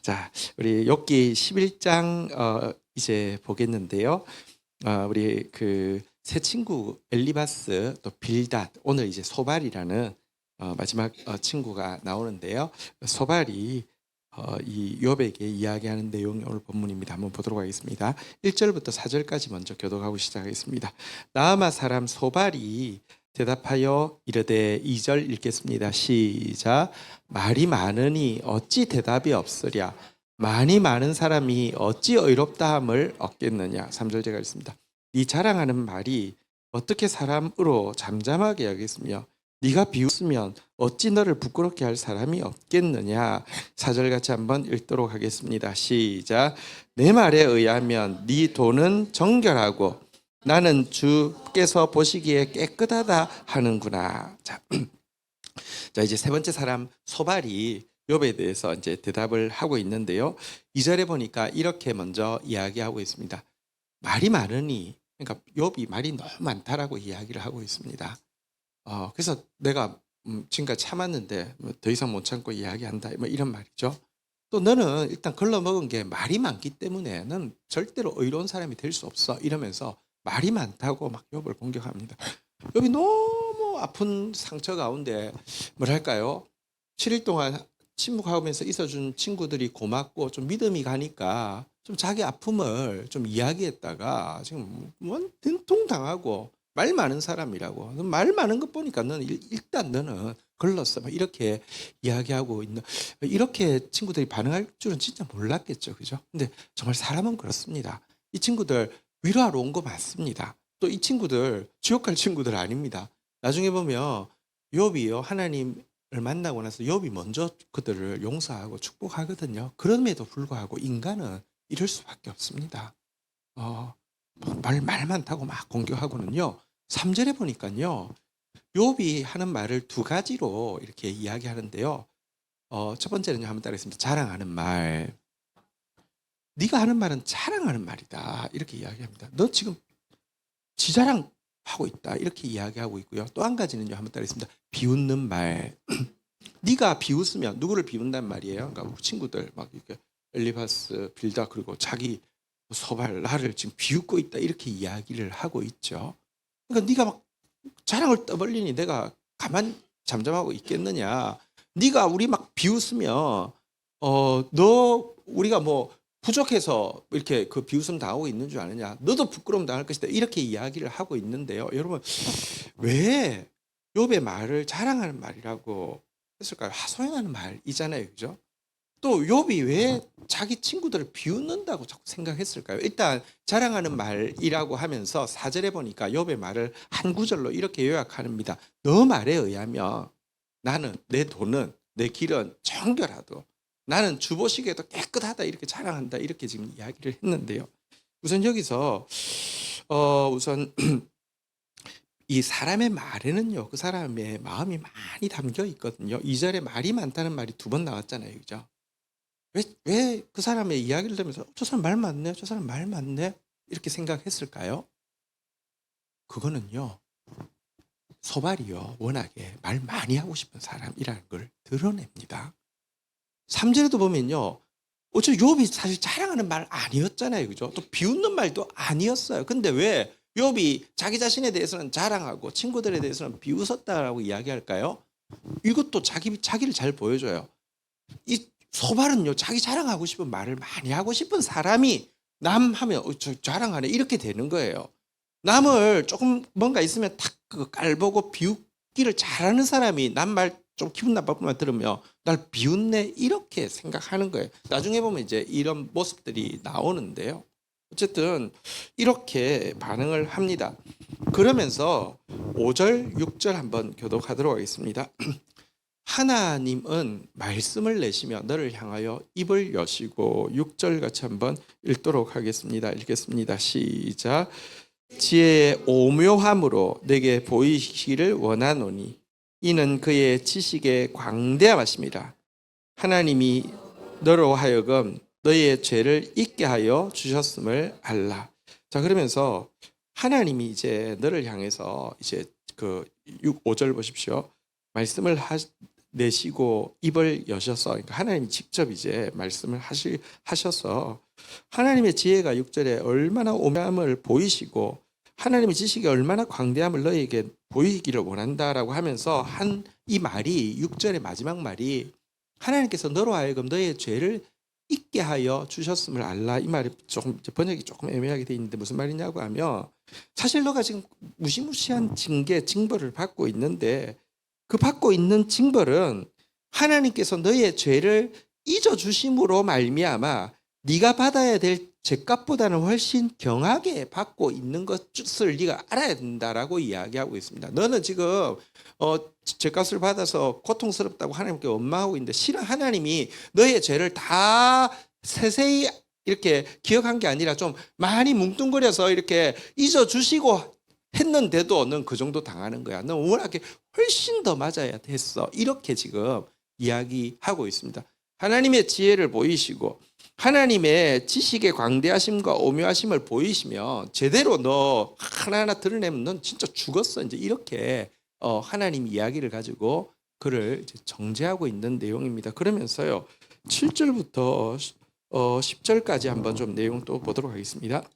자, 우리 욥기 11장 이제 보겠는데요. 우리 그 세 친구 엘리바스 또 빌닷, 오늘 이제 소발이라는 마지막 친구가 나오는데요. 소발이 이 욥에게 이야기하는 내용이 오늘 본문입니다. 한번 보도록 하겠습니다. 1절부터 4절까지 먼저 교독하고 시작하겠습니다. 나아마 사람 소발이 대답하여 이르되, 2절 읽겠습니다. 시작. 말이 많으니 어찌 대답이 없으랴. 많이 많은 사람이 어찌 의롭다함을 얻겠느냐. 3절 제가 읽습니다. 네 자랑하는 말이 어떻게 사람으로 잠잠하게 여겼으며 네가 비웃으면 어찌 너를 부끄럽게 할 사람이 없겠느냐. 4절 같이 한번 읽도록 하겠습니다. 시작. 내 말에 의하면 네 돈은 정결하고 나는 주께서 보시기에 깨끗하다 하는구나. 자, 이제 세 번째 사람 소발이 욥에 대해서 이제 대답을 하고 있는데요. 2절에 보니까 이렇게 먼저 이야기하고 있습니다. 말이 많으니, 그러니까 욥이 말이 너무 많다라고 이야기를 하고 있습니다. 그래서 내가 지금까지 참았는데 더 이상 못 참고 이야기한다, 뭐 이런 말이죠. 또 너는 일단 걸러먹은 게 말이 많기 때문에 넌 절대로 의로운 사람이 될 수 없어, 이러면서 말이 많다고 막 욥을 공격합니다. 욥이 너무 아픈 상처 가운데 뭐랄까요, 7일 동안 침묵하면서 있어준 친구들이 고맙고 좀 믿음이 가니까 좀 자기 아픔을 좀 이야기했다가 지금 된통당하고 말 많은 사람이라고, 말 많은 것 보니까 너는 일단 너는 걸렀어, 막 이렇게 이야기하고 있는, 이렇게 친구들이 반응할 줄은 진짜 몰랐겠죠, 그죠? 근데 정말 사람은 그렇습니다. 이 친구들 위로하러 온 거 맞습니다. 또 이 친구들 지옥 갈 친구들 아닙니다. 나중에 보면 욥이요, 하나님을 만나고 나서 욥이 먼저 그들을 용서하고 축복하거든요. 그럼에도 불구하고 인간은 이럴 수밖에 없습니다. 말 많다고 막 공격하고는요. 3절에 보니까요, 욥이 하는 말을 두 가지로 이렇게 이야기하는데요. 첫 번째는 한번 따라했습니다. 자랑하는 말. 네가 하는 말은 자랑하는 말이다, 이렇게 이야기합니다. 너 지금 지자랑하고 있다, 이렇게 이야기하고 있고요. 또 한 가지는요, 한번 따라했습니다. 비웃는 말. 네가 비웃으면 누구를 비운단 말이에요. 그러니까 친구들 막 이렇게 엘리바스, 빌다, 그리고 자기 소발, 나를 지금 비웃고 있다, 이렇게 이야기를 하고 있죠. 그러니까 네가 막 자랑을 떠벌리니 내가 가만 잠잠하고 있겠느냐. 네가 우리 막 비웃으면 너 우리가 뭐 부족해서 이렇게 그 비웃음 당하고 있는 줄 아느냐. 너도 부끄러움 당할 것이다, 이렇게 이야기를 하고 있는데요. 여러분, 왜 욥의 말을 자랑하는 말이라고 했을까요? 하소연하는 말이잖아요, 그죠? 또 욥이 왜 자기 친구들을 비웃는다고 자꾸 생각했을까요? 일단 자랑하는 말이라고 하면서 4절에 보니까 욥의 말을 한 구절로 이렇게 요약합니다. 너 말에 의하면 나는, 내 돈은, 내 길은 정결하도, 나는 주 보시기에도 깨끗하다, 이렇게 자랑한다, 이렇게 지금 이야기를 했는데요. 우선 여기서 우선 이 사람의 말에는요, 그 사람의 마음이 많이 담겨 있거든요. 2절에 말이 많다는 말이 두 번 나왔잖아요, 그죠? 왜 그 사람의 이야기를 들으면서 저 사람 말 많네, 저 사람 말 많네, 이렇게 생각했을까요? 그거는요, 소발이요, 워낙에 말 많이 하고 싶은 사람이라는 걸 드러냅니다. 3절에도 보면요, 어차피 욥이 사실 자랑하는 말 아니었잖아요, 그죠? 또 비웃는 말도 아니었어요. 근데 왜 욥이 자기 자신에 대해서는 자랑하고 친구들에 대해서는 비웃었다라고 이야기할까요? 이것도 자기를 잘 보여줘요. 이 소발은요, 자기 자랑하고 싶은 말을 많이 하고 싶은 사람이 남 하면 저 자랑하네, 이렇게 되는 거예요. 남을 조금 뭔가 있으면 탁 깔보고 비웃기를 잘하는 사람이 남 말 좀 기분 나쁘만 들으면 날 비웃네, 이렇게 생각하는 거예요. 나중에 보면 이제 이런 모습들이 나오는데요. 어쨌든 이렇게 반응을 합니다. 그러면서 5절, 6절 한번 교독하도록 하겠습니다. 하나님은 말씀을 내시며 너를 향하여 입을 여시고, 6절 같이 한번 읽도록 하겠습니다. 읽겠습니다. 시작. 지혜의 오묘함으로 내게 보이시기를 원하노니 이는 그의 지식의 광대함이십니다. 하나님이 너로 하여금 너의 죄를 잊게 하여 주셨음을 알라. 자, 그러면서 하나님이 이제 너를 향해서 이제 그 5절 보십시오. 말씀을 내쉬고 입을 여셔서, 그러니까 하나님이 직접 이제 말씀을 하셔서 하나님의 지혜가 6절에 얼마나 오묘함을 보이시고 하나님의 지식이 얼마나 광대함을 너희에게 보이기를 원한다라고 하면서 한 이 말이 6절의 마지막 말이 하나님께서 너로 하여금 너의 죄를 잊게 하여 주셨음을 알라. 이 말이 조금 번역이 조금 애매하게 돼 있는데 무슨 말이냐고 하면 사실 너가 지금 무시무시한 징벌을 받고 있는데 그 받고 있는 징벌은 하나님께서 너의 죄를 잊어 주심으로 말미암아 네가 받아야 될 죄값보다는 훨씬 경하게 받고 있는 것을 네가 알아야 된다라고 이야기하고 있습니다. 너는 지금 죄값을 받아서 고통스럽다고 하나님께 원망하고 있는데 실은 하나님이 너의 죄를 다 세세히 이렇게 기억한 게 아니라 좀 많이 뭉뚱그려서 이렇게 잊어주시고 했는데도 넌 그 정도 당하는 거야. 넌 워낙에 훨씬 더 맞아야 됐어. 이렇게 지금 이야기하고 있습니다. 하나님의 지혜를 보이시고 하나님의 지식의 광대하심과 오묘하심을 보이시면 제대로 너 하나하나 드러내면 넌 진짜 죽었어. 이제 이렇게 하나님 이야기를 가지고 그를 이제 정죄하고 있는 내용입니다. 그러면서요 7절부터 10절까지 한번 좀 내용 또 보도록 하겠습니다.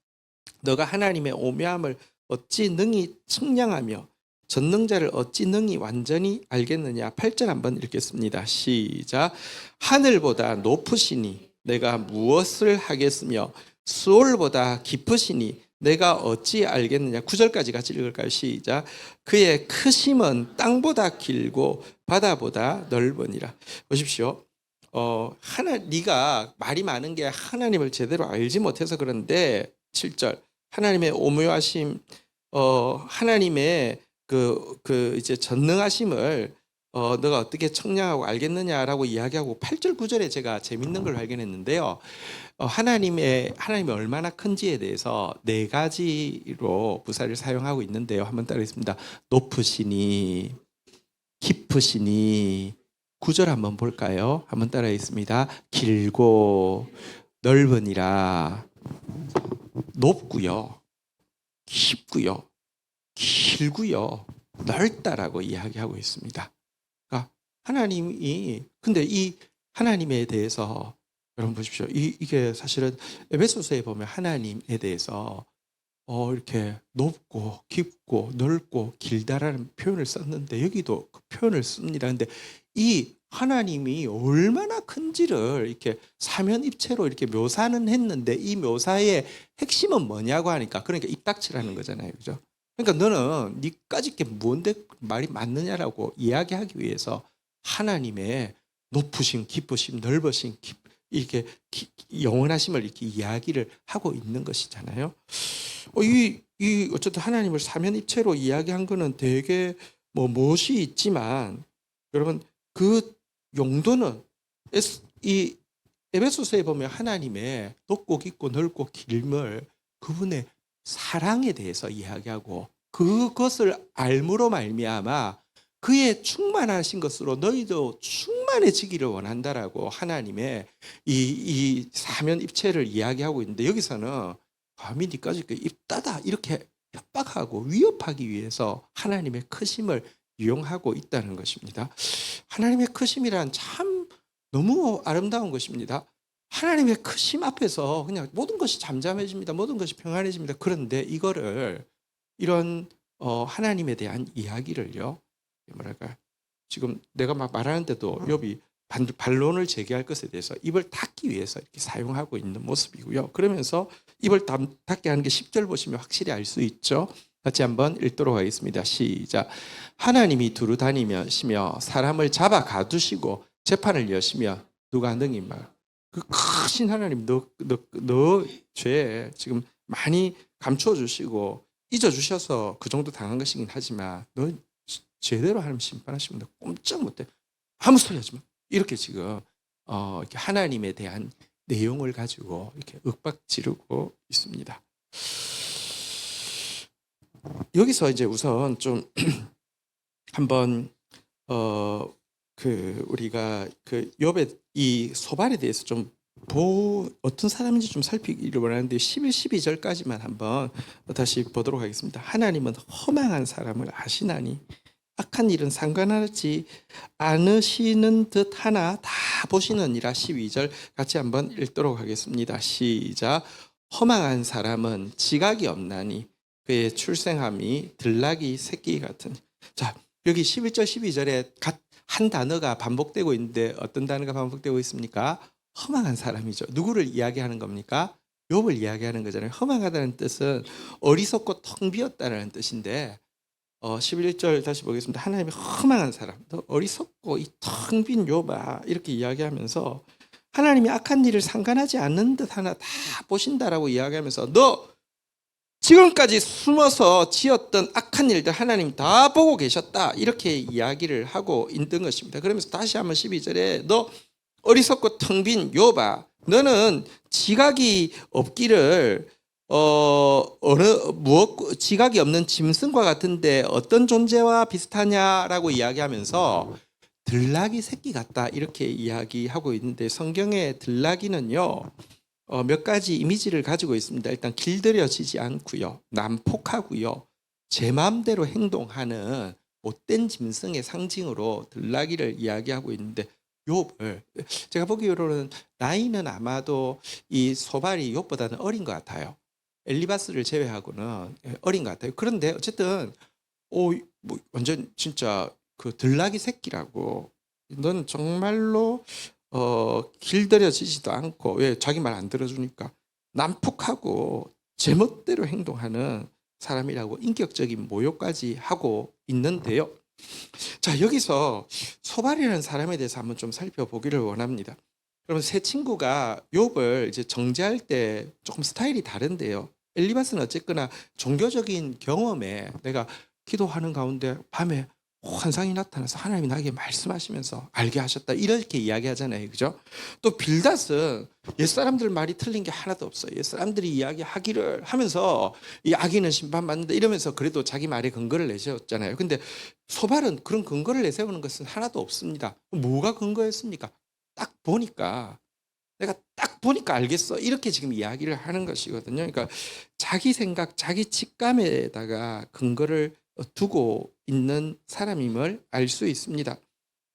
너가 하나님의 오묘함을 어찌 능히 측량하며 전능자를 어찌 능히 완전히 알겠느냐. 8절 한번 읽겠습니다. 시작. 하늘보다 높으시니 내가 무엇을 하겠으며 수월보다 깊으시니 내가 어찌 알겠느냐. 9절까지 같이 읽을까요? 시작. 그의 크심은 땅보다 길고 바다보다 넓으니라. 보십시오. 네가 말이 많은 게 하나님을 제대로 알지 못해서 그런데 7절 하나님의 오묘하심, 하나님의 그 이제 전능하심을 너가 어떻게 청량하고 알겠느냐라고 이야기하고 8절 9절에 제가 재밌는 걸 발견했는데요. 하나님이 얼마나 큰지에 대해서 네 가지로 부사를 사용하고 있는데요. 한번 따라하겠습니다. 높으시니, 깊으시니. 9절 한번 볼까요? 한번 따라하겠습니다. 길고 넓으니라. 높고요, 깊고요, 길고요, 넓다라고 이야기하고 있습니다. 그러니까 하나님이 근데 이 하나님에 대해서 여러분 보십시오. 이게 사실은 에베소서에 보면 하나님에 대해서 이렇게 높고 깊고 넓고 길다라는 표현을 썼는데 여기도 그 표현을 씁니다. 근데 이 하나님이 얼마나 큰지를 이렇게 사면입체로 이렇게 묘사는 했는데 이 묘사의 핵심은 뭐냐고 하니까 그러니까 입 닥치라는 거잖아요. 그죠? 그러니까 너는 니까짓 게 뭔데 말이 맞느냐라고 이야기하기 위해서 하나님의 높으심, 깊으심, 넓으심, 이렇게 영원하심을 이렇게 이야기를 하고 있는 것이잖아요. 어쨌든 하나님을 사면입체로 이야기한 거는 되게 멋이 있지만 여러분 그 용도는 이 에베소서에 보면 하나님의 높고 깊고 넓고 길음을 그분의 사랑에 대해서 이야기하고 그것을 알므로 말미암아 그의 충만하신 것으로 너희도 충만해지기를 원한다라고 하나님의 이 사면 입체를 이야기하고 있는데 여기서는 감히 니까지 입 닫아 이렇게 협박하고 위협하기 위해서 하나님의 크심을 이용하고 있다는 것입니다. 하나님의 크심이란 참 너무 아름다운 것입니다. 하나님의 크심 앞에서 그냥 모든 것이 잠잠해집니다. 모든 것이 평안해집니다. 그런데 이거를 이런 하나님에 대한 이야기를요. 뭐랄까 지금 내가 막 말하는데도 욥이 반론을 제기할 것에 대해서 입을 닫기 위해서 이렇게 사용하고 있는 모습이고요. 그러면서 입을 닫게 하는 게 10절 보시면 확실히 알 수 있죠. 같이 한번 읽도록 하겠습니다. 시작. 하나님이 두루 다니시며 사람을 잡아 가두시고 재판을 여시며 누가 능히 말. 그 크신 하나님 너 죄 지금 많이 감춰 주시고 잊어 주셔서 그 정도 당한 것이긴 하지만 너 제대로 하나님 심판하시면 꼼짝 못해. 아무 소리 하지 마. 이렇게 지금 이렇게 하나님에 대한 내용을 가지고 이렇게 윽박 지르고 있습니다. 여기서 이제 우선 좀 한번 우리가 그 욥의 이 소발에 대해서 좀 어떤 사람인지 좀 살피기를 원하는데 11, 12절까지만 한번 다시 보도록 하겠습니다. 하나님은 허망한 사람을 아시나니 악한 일은 상관하지 않으시는 듯 하나 다 보시느니라. 12절 같이 한번 읽도록 하겠습니다. 시작. 허망한 사람은 지각이 없나니 그의 출생함이 들나귀 새끼 같은. 자, 여기 11절 12절에 한 단어가 반복되고 있는데 어떤 단어가 반복되고 있습니까? 허망한 사람이죠. 누구를 이야기하는 겁니까? 욥을 이야기하는 거잖아요. 허망하다는 뜻은 어리석고 텅 비었다는 뜻인데 11절 다시 보겠습니다. 하나님이 허망한 사람, 너 어리석고 이 텅 빈 욥아 이렇게 이야기하면서 하나님이 악한 일을 상관하지 않는 듯 하나 다 보신다라고 이야기하면서 너 지금까지 숨어서 지었던 악한 일들 하나님 다 보고 계셨다 이렇게 이야기를 하고 있는 것입니다. 그러면서 다시 한번 12절에 너 어리석고 텅 빈 욥아 너는 지각이 없기를 지각이 없는 짐승과 같은데 어떤 존재와 비슷하냐라고 이야기하면서 들나귀 새끼 같다 이렇게 이야기하고 있는데 성경의 들나귀는요 몇 가지 이미지를 가지고 있습니다. 일단 길들여지지 않고요, 난폭하고요, 제 마음대로 행동하는 못된 짐승의 상징으로 들나귀를 이야기하고 있는데 욥을 제가 보기로는 나이는 아마도 이 소발이 욥보다는 어린 것 같아요. 엘리바스를 제외하고는 어린 것 같아요. 그런데 어쨌든 뭐 완전 진짜 그 들나귀 새끼라고 넌 정말로 길들여지지도 않고 왜 자기 말 안 들어주니까 난폭하고 제멋대로 행동하는 사람이라고 인격적인 모욕까지 하고 있는데요. 자, 여기서 소발이라는 사람에 대해서 한번 좀 살펴보기를 원합니다. 그러면 세 친구가 욥을 이제 정죄할 때 조금 스타일이 다른데요. 엘리바스는 어쨌거나 종교적인 경험에 내가 기도하는 가운데 밤에 환상이 나타나서 하나님이 나에게 말씀하시면서 알게 하셨다 이렇게 이야기하잖아요, 그죠? 또 빌닷은 옛사람들 말이 틀린 게 하나도 없어요. 옛사람들이 이야기하기를 하면서 이 악인은 심판받는다 이러면서 그래도 자기 말에 근거를 내세웠잖아요. 근데 소발은 그런 근거를 내세우는 것은 하나도 없습니다. 뭐가 근거였습니까? 딱 보니까 내가 딱 보니까 알겠어 이렇게 지금 이야기를 하는 것이거든요. 그러니까 자기 생각, 자기 직감에다가 근거를 두고 있는 사람임을 알 수 있습니다.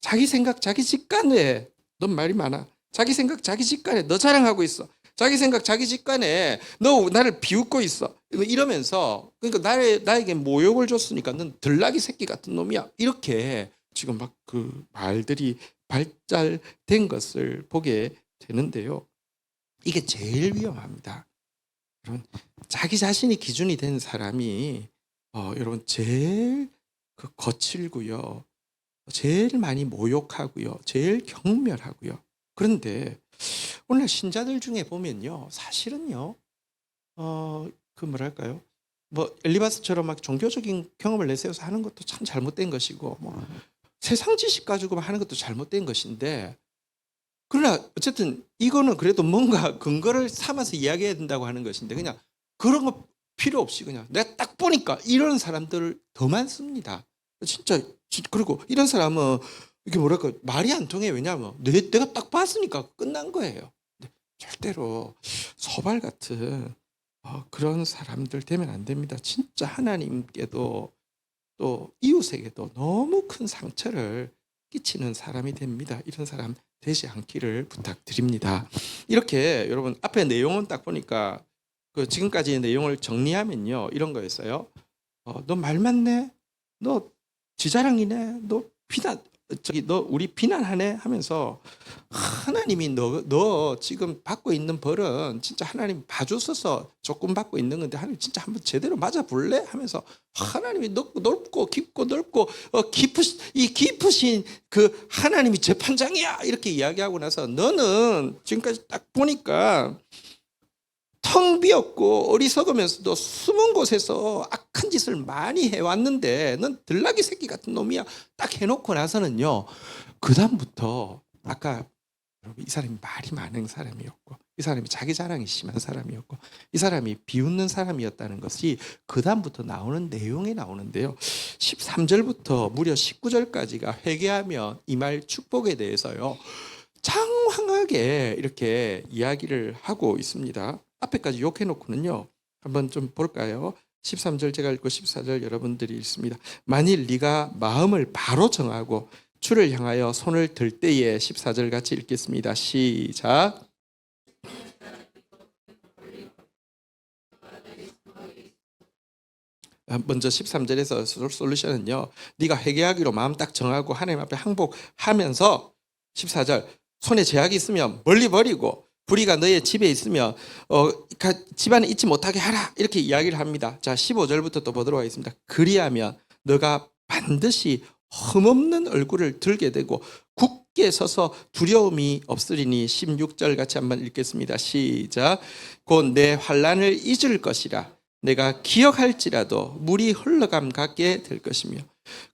자기 생각, 자기 직감에 넌 말이 많아. 자기 생각, 자기 직감에 너 자랑하고 있어. 자기 생각, 자기 직감에 너 나를 비웃고 있어. 이러면서 그러니까 나에게 모욕을 줬으니까 넌 들나귀 새끼 같은 놈이야. 이렇게 지금 막 그 말들이 발달된 것을 보게 되는데요. 이게 제일 위험합니다. 여러분, 자기 자신이 기준이 된 사람이 여러분 제일 그 거칠고요, 제일 많이 모욕하고요, 제일 경멸하고요. 그런데 오늘 신자들 중에 보면요, 사실은요, 그 뭐랄까요, 뭐 엘리바스처럼 막 종교적인 경험을 내세워서 하는 것도 참 잘못된 것이고, 뭐 세상 지식 가지고 하는 것도 잘못된 것인데, 그러나 어쨌든 이거는 그래도 뭔가 근거를 삼아서 이야기해야 된다고 하는 것인데 그냥 그런 거 필요 없이 그냥 내가 딱 보니까 이런 사람들 더 많습니다. 진짜 그리고 이런 사람은 이게 뭐랄까 말이 안 통해. 왜냐하면 내가 딱 봤으니까 끝난 거예요. 근데 절대로 소발 같은 그런 사람들 되면 안 됩니다. 진짜 하나님께도 또 이웃에게도 너무 큰 상처를 끼치는 사람이 됩니다. 이런 사람 되지 않기를 부탁드립니다. 이렇게 여러분 앞에 내용은 딱 보니까 그 지금까지의 내용을 정리하면요 이런 거였어요. 너 말 많네, 너 지자랑이네, 너 비난 너 우리 비난하네 하면서 하나님이 너 지금 받고 있는 벌은 진짜 하나님 봐줬어서 조금 받고 있는 건데 하나님 진짜 한번 제대로 맞아 볼래 하면서 하나님이 넓고 깊고 넓고 깊으신 그 하나님이 재판장이야 이렇게 이야기하고 나서 너는 지금까지 딱 보니까 텅 비었고 어리석으면서도 숨은 곳에서 악한 짓을 많이 해왔는데 넌 들나귀 새끼 같은 놈이야 딱 해놓고 나서는요 그 다음부터 아까 여러분 이 사람이 말이 많은 사람이었고 이 사람이 자기 자랑이 심한 사람이었고 이 사람이 비웃는 사람이었다는 것이 그 다음부터 나오는 내용에 나오는데요 13절부터 무려 19절까지가 회개하며 임할 축복에 대해서요 장황하게 이렇게 이야기를 하고 있습니다. 앞에까지 욕해놓고는요 한번 좀 볼까요? 13절 제가 읽고 14절 여러분들이 읽습니다. 만일 네가 마음을 바로 정하고 주를 향하여 손을 들 때에 14절 같이 읽겠습니다. 시작. 먼저 13절에서 솔루션은요. 네가 회개하기로 마음 딱 정하고 하나님 앞에 항복하면서 14절 손에 제약이 있으면 멀리 버리고 불의가 너의 집에 있으면 집안에 있지 못하게 하라 이렇게 이야기를 합니다. 자 15절부터 또 보도록 하겠습니다. 그리하면 너가 반드시 흠없는 얼굴을 들게 되고 굳게 서서 두려움이 없으리니 16절 같이 한번 읽겠습니다. 시작. 곧 내 환난을 잊을 것이라 내가 기억할지라도 물이 흘러감 같게 될 것이며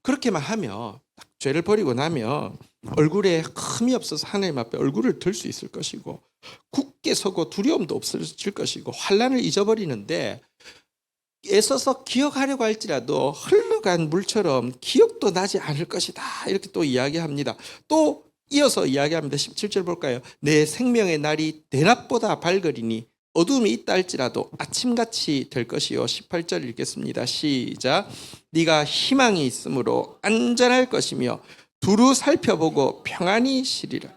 그렇게만 하면 딱 죄를 버리고 나면 얼굴에 흠이 없어서 하나님 앞에 얼굴을 들 수 있을 것이고 굳게 서고 두려움도 없어질 것이고 환난을 잊어버리는데 애써서 기억하려고 할지라도 흘러간 물처럼 기억도 나지 않을 것이다 이렇게 또 이야기합니다. 또 이어서 이야기합니다. 17절 볼까요? 내 생명의 날이 대낮보다 밝으리니 어둠이 있다 할지라도 아침같이 될 것이요. 18절 읽겠습니다. 시작. 네가 희망이 있으므로 안전할 것이며 두루 살펴보고 평안히 쉬리라.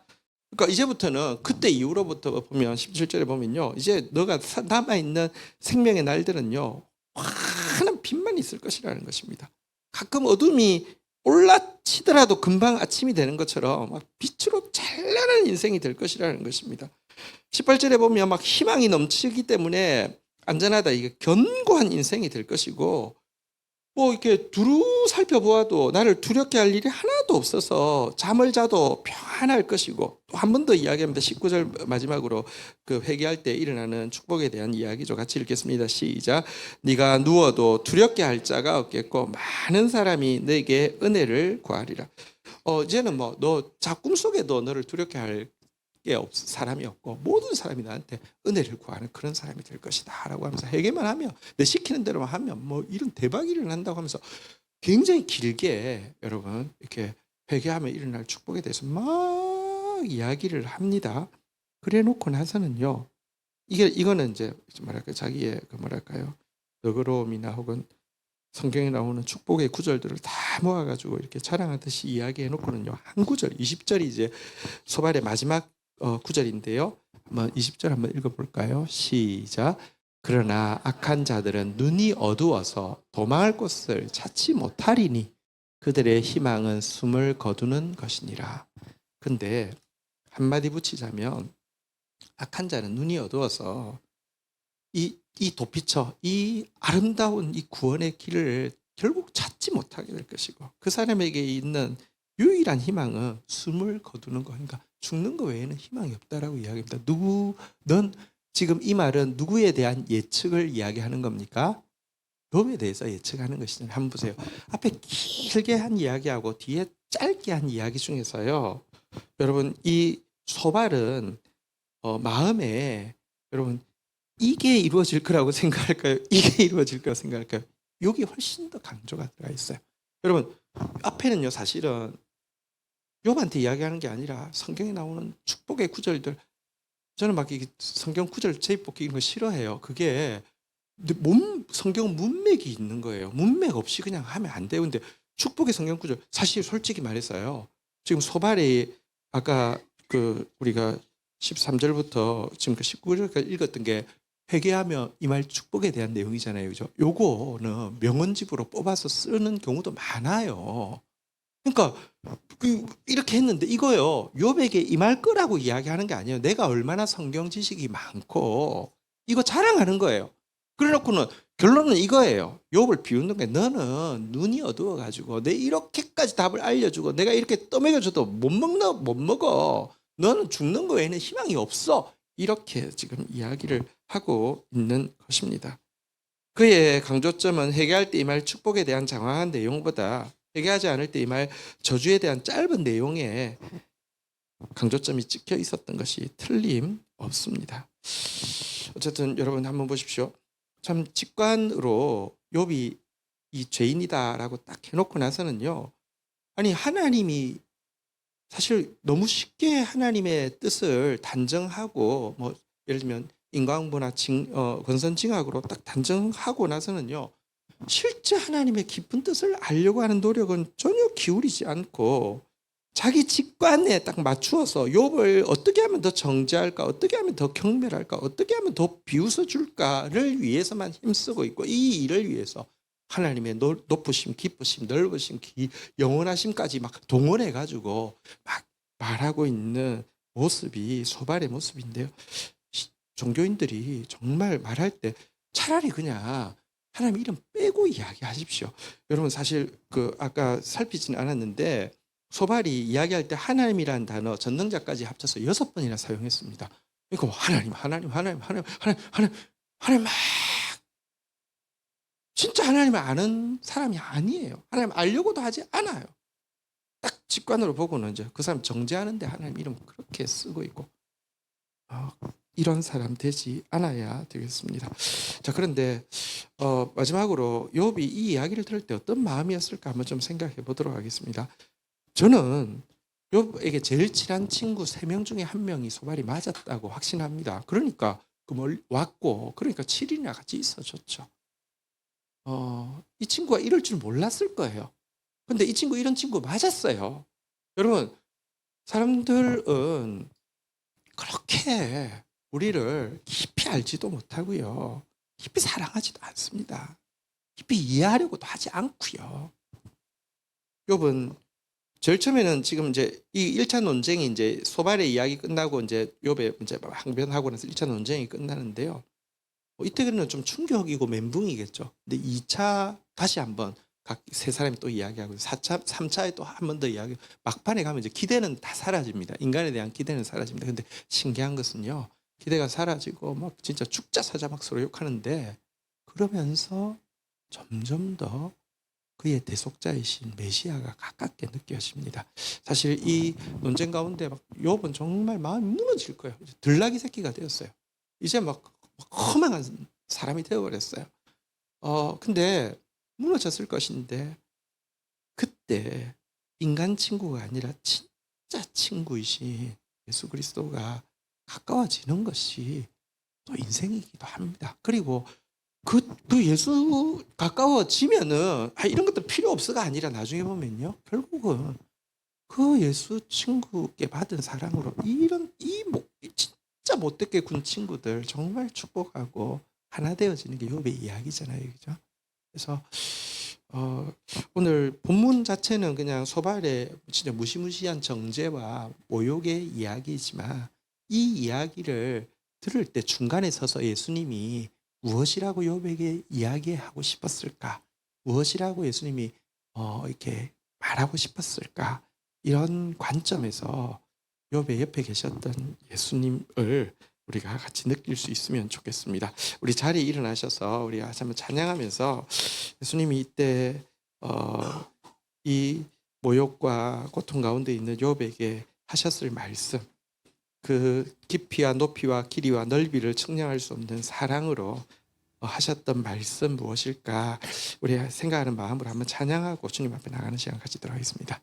그러니까 이제부터는 그때 이후로부터 보면 17절에 보면요. 이제 너가 남아있는 생명의 날들은요. 환한 빛만 있을 것이라는 것입니다. 가끔 어둠이 올라치더라도 금방 아침이 되는 것처럼 막 빛으로 찬란한 인생이 될 것이라는 것입니다. 18절에 보면 막 희망이 넘치기 때문에 안전하다. 이게 견고한 인생이 될 것이고 뭐 이렇게 두루 살펴보아도 나를 두렵게 할 일이 하나도 없어서 잠을 자도 평안할 것이고 또 한 번 더 이야기합니다. 19절 마지막으로 그 회개할 때 일어나는 축복에 대한 이야기죠. 같이 읽겠습니다. 시작. 네가 누워도 두렵게 할 자가 없겠고 많은 사람이 내게 은혜를 구하리라. 이제는 뭐 너 꿈속에도 너를 두렵게 할 사람이 없고 모든 사람이 나한테 은혜를 구하는 그런 사람이 될 것이다 라고 하면서 회개만 하면 내 시키는 대로만 하면 뭐 이런 대박이 일어난다고 하면서 굉장히 길게 여러분 이렇게 회개하면 일어날 축복에 대해서 막 이야기를 합니다. 그래 놓고 나서는요 이거는 이제 뭐랄까 자기의 그 뭐랄까요 너그러움이나 혹은 성경에 나오는 축복의 구절들을 다 모아가지고 이렇게 자랑하듯이 이야기해 놓고는요 한 구절 20절이 이제 소발의 마지막 구절인데요. 한번 20절 한번 읽어볼까요? 시작. 그러나 악한 자들은 눈이 어두워서 도망할 곳을 찾지 못하리니 그들의 희망은 숨을 거두는 것이니라. 근데 한마디 붙이자면 악한 자는 눈이 어두워서 이 도피처, 이 아름다운 이 구원의 길을 결국 찾지 못하게 될 것이고 그 사람에게 있는 유일한 희망은 숨을 거두는 거. 그러니까 죽는 거 외에는 희망이 없다라고 이야기합니다. 넌 지금 이 말은 누구에 대한 예측을 이야기하는 겁니까? 욥에 대해서 예측하는 것이잖아요. 한번 보세요. 앞에 길게 한 이야기하고 뒤에 짧게 한 이야기 중에서요. 여러분 이 소발은 마음에 여러분 이게 이루어질 거라고 생각할까요? 이게 이루어질 거라고 생각할까요? 여기 훨씬 더 강조가 들어가 있어요. 여러분 앞에는요 사실은 욥한테 이야기하는 게 아니라 성경에 나오는 축복의 구절들 저는 막 성경 구절 제입복기 이런 거 싫어해요. 그게 성경은 문맥이 있는 거예요. 문맥 없이 그냥 하면 안 돼요. 근데 축복의 성경 구절 사실 솔직히 말해서요. 지금 소발이 아까 그 우리가 13절부터 지금 그 19절까지 읽었던 게 회개하며 이 말 축복에 대한 내용이잖아요. 그죠? 요거는 명언집으로 뽑아서 쓰는 경우도 많아요. 그러니까 이렇게 했는데 이거요. 욥에게 임할 거라고 이야기하는 게 아니에요. 내가 얼마나 성경 지식이 많고 이거 자랑하는 거예요. 그래 놓고는 결론은 이거예요. 욥을 비웃는 게 너는 눈이 어두워 가지고 내 이렇게까지 답을 알려주고 내가 이렇게 떠먹여줘도 못 먹어. 너는 죽는 거 외에는 희망이 없어. 이렇게 지금 이야기를 하고 있는 것입니다. 그의 강조점은 회개할 때 임할 축복에 대한 장황한 내용보다 회개하지 않을 때 임할 저주에 대한 짧은 내용에 강조점이 찍혀 있었던 것이 틀림없습니다. 어쨌든 여러분 한번 보십시오. 참 직관으로 욥이 이 죄인이다라고 딱 해놓고 나서는요. 아니 하나님이 사실 너무 쉽게 하나님의 뜻을 단정하고 뭐 예를 들면 인과응보나 권선징악으로 딱 단정하고 나서는요. 실제 하나님의 깊은 뜻을 알려고 하는 노력은 전혀 기울이지 않고 자기 직관에 딱 맞추어서 욥을 어떻게 하면 더 정죄할까, 어떻게 하면 더 경멸할까, 어떻게 하면 더 비웃어 줄까를 위해서만 힘쓰고 있고, 이 일을 위해서 하나님의 높으심, 깊으심, 넓으심, 영원하심까지 막 동원해 가지고 막 말하고 있는 모습이 소발의 모습인데요. 종교인들이 정말 말할 때 차라리 그냥 하나님 이름 빼고 이야기하십시오. 여러분 사실 그 아까 살피지는 않았는데 소발이 이야기할 때 하나님이라는 단어 전능자까지 합쳐서 6번이나 사용했습니다. 그러니까 하나님, 하나님, 하나님, 하나님, 하나님, 하나님, 하나님 막 진짜 하나님을 아는 사람이 아니에요. 하나님 알려고도 하지 않아요. 딱 직관으로 보고는 이제 그 사람 정죄하는데 하나님 이름 그렇게 쓰고 있고 이런 사람 되지 않아야 되겠습니다. 자, 그런데 마지막으로 욥이 이 이야기를 들을 때 어떤 마음이었을까 한번 좀 생각해 보도록 하겠습니다. 저는 욥에게 제일 친한 친구 3명 중에 1명이 소발이 맞았다고 확신합니다. 그러니까 왔고 그러니까 7일이나 같이 있어줬죠. 이 친구가 이럴 줄 몰랐을 거예요. 근데 이 친구 이런 친구 맞았어요. 여러분 사람들은 그렇게 우리를 깊이 알지도 못하고요. 깊이 사랑하지도 않습니다. 깊이 이해하려고도 하지 않고요. 욥은 제일 처음에는 지금 이제 이 1차 논쟁이 이제 소발의 이야기 끝나고 이제 욥의 이제 항변하고 나서 1차 논쟁이 끝나는데요. 이때는 좀 충격이고 멘붕이겠죠. 근데 2차 다시 한번 각 세 사람이 또 이야기하고 4차, 3차에 또 한 번 더 이야기. 막판에 가면 이제 기대는 다 사라집니다. 인간에 대한 기대는 사라집니다. 근데 신기한 것은요. 기대가 사라지고 막 진짜 죽자 사자 막 서로 욕하는데 그러면서 점점 더 그의 대속자이신 메시아가 가깝게 느껴집니다. 사실 이 논쟁 가운데 막 욥은 정말 마음이 무너질 거예요. 들나귀 새끼가 되었어요. 이제 막 허망한 사람이 되어버렸어요. 근데 무너졌을 것인데 그때 인간 친구가 아니라 진짜 친구이신 예수 그리스도가 가까워지는 것이 또 인생이기도 합니다. 그리고 그 예수 가까워지면은 이런 것도 필요 없어가 아니라 나중에 보면요. 결국은 그 예수 친구께 받은 사랑으로 진짜 못되게 군 친구들 정말 축복하고 하나 되어지는 게 욥의 이야기잖아요. 그죠? 그래서 오늘 본문 자체는 그냥 소발의 진짜 무시무시한 정죄와 모욕의 이야기이지만 이 이야기를 들을 때 중간에 서서 예수님이 무엇이라고 욥에게 이야기하고 싶었을까? 무엇이라고 예수님이 이렇게 말하고 싶었을까? 이런 관점에서 욥의 옆에 계셨던 예수님을 우리가 같이 느낄 수 있으면 좋겠습니다. 우리 자리에 일어나셔서 우리 한번 찬양하면서 예수님이 이때 이 모욕과 고통 가운데 있는 욥에게 하셨을 말씀, 그 깊이와 높이와 길이와 넓이를 측량할 수 없는 사랑으로 하셨던 말씀 무엇일까? 우리 생각하는 마음으로 한번 찬양하고 주님 앞에 나가는 시간 가지도록 하겠습니다.